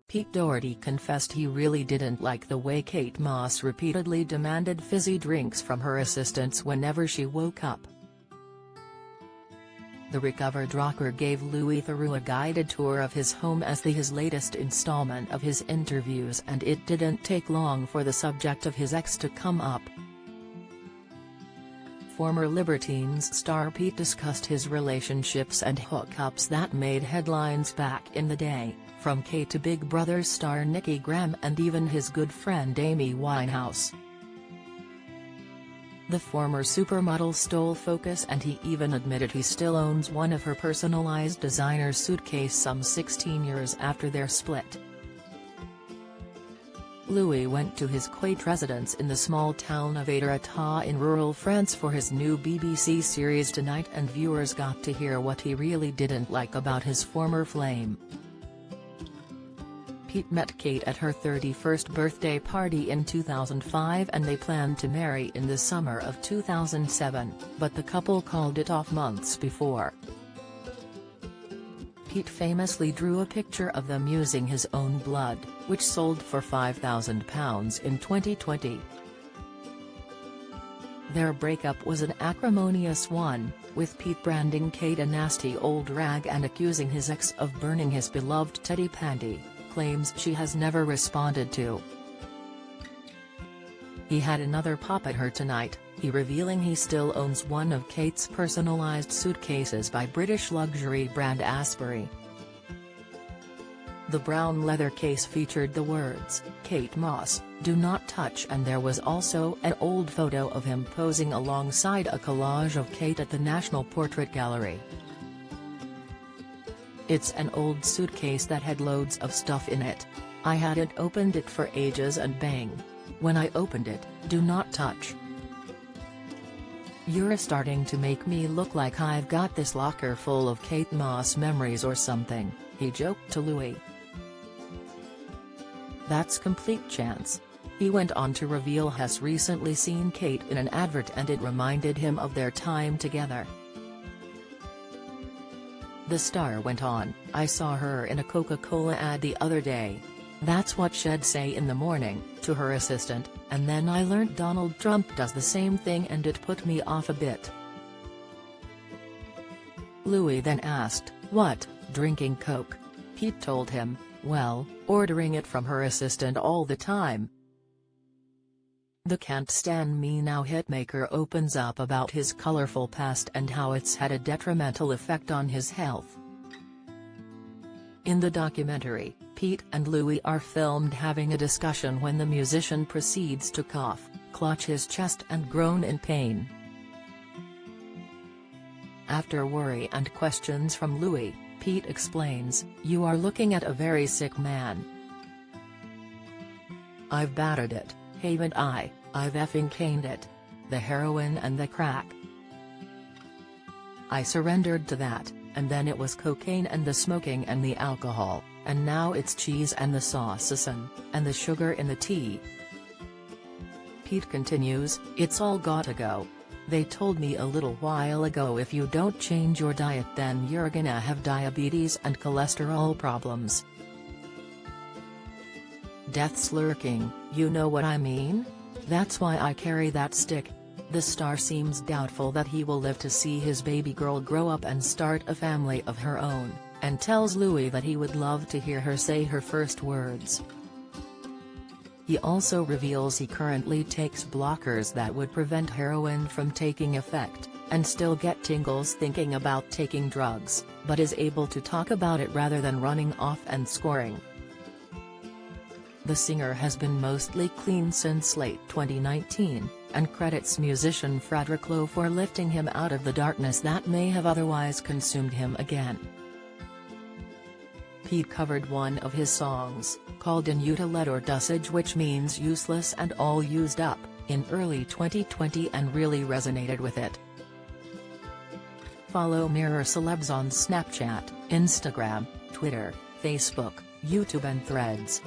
Pete Doherty confessed he really didn't like the way Kate Moss repeatedly demanded fizzy drinks from her assistants whenever she woke up. The recovered rocker gave Louis Theroux a guided tour of his home as his latest installment of his interviews, and it didn't take long for the subject of his ex to come up. Former Libertines star Pete discussed his relationships and hookups that made headlines back in the day, from Kate to Big Brother star Nikki Graham and even his good friend Amy Winehouse. The former supermodel stole focus, and he even admitted he still owns one of her personalized designer suitcase some 16 years after their split. Louis went to his quaint residence in the small town of Doherty in rural France for his new BBC series Tonight, and viewers got to hear what he really didn't like about his former flame. Pete met Kate at her 31st birthday party in 2005 and they planned to marry in the summer of 2007, but the couple called it off months before. Pete famously drew a picture of them using his own blood, which sold for £5,000 in 2020. Their breakup was an acrimonious one, with Pete branding Kate a nasty old rag and accusing his ex of burning his beloved teddy panty, claims she has never responded to. He had another pop at her tonight, he revealing he still owns one of Kate's personalized suitcases by British luxury brand Asbury. The brown leather case featured the words, "Kate Moss, do not touch," and there was also an old photo of him posing alongside a collage of Kate at the National Portrait Gallery. "It's an old suitcase that had loads of stuff in it. I hadn't opened it for ages and bang. When I opened it, do not touch. You're starting to make me look like I've got this locker full of Kate Moss memories or something," he joked to Louis. "That's complete chance." He went on to reveal has recently seen Kate in an advert and it reminded him of their time together. The star went on, "I saw her in a Coca-Cola ad the other day. That's what she'd say in the morning," to her assistant, "and then I learnt Donald Trump does the same thing and it put me off a bit." Louis then asked, "What, drinking Coke?" Pete told him, "Well, ordering it from her assistant all the time." The "Can't Stand Me Now" hitmaker opens up about his colorful past and how it's had a detrimental effect on his health. In the documentary, Pete and Louis are filmed having a discussion when the musician proceeds to cough, clutch his chest and groan in pain. After worry and questions from Louis, Pete explains, "You are looking at a very sick man. I've battered it, haven't I? I've effing caned it. The heroin and the crack. I surrendered to that, and then it was cocaine and the smoking and the alcohol, and now it's cheese and the sauces and the sugar in the tea." Pete continues, "It's all gotta go. They told me a little while ago if you don't change your diet then you're gonna have diabetes and cholesterol problems. Death's lurking, you know what I mean? That's why I carry that stick." The star seems doubtful that he will live to see his baby girl grow up and start a family of her own, and tells Louis that he would love to hear her say her first words. He also reveals he currently takes blockers that would prevent heroin from taking effect, and still get tingles thinking about taking drugs, but is able to talk about it rather than running off and scoring. The singer has been mostly clean since late 2019, and credits musician Frederick Lowe for lifting him out of the darkness that may have otherwise consumed him again. Pete covered one of his songs, called In Utile or Dusage, which means useless and all used up, in early 2020 and really resonated with it. Follow Mirror Celebs on Snapchat, Instagram, Twitter, Facebook, YouTube and Threads.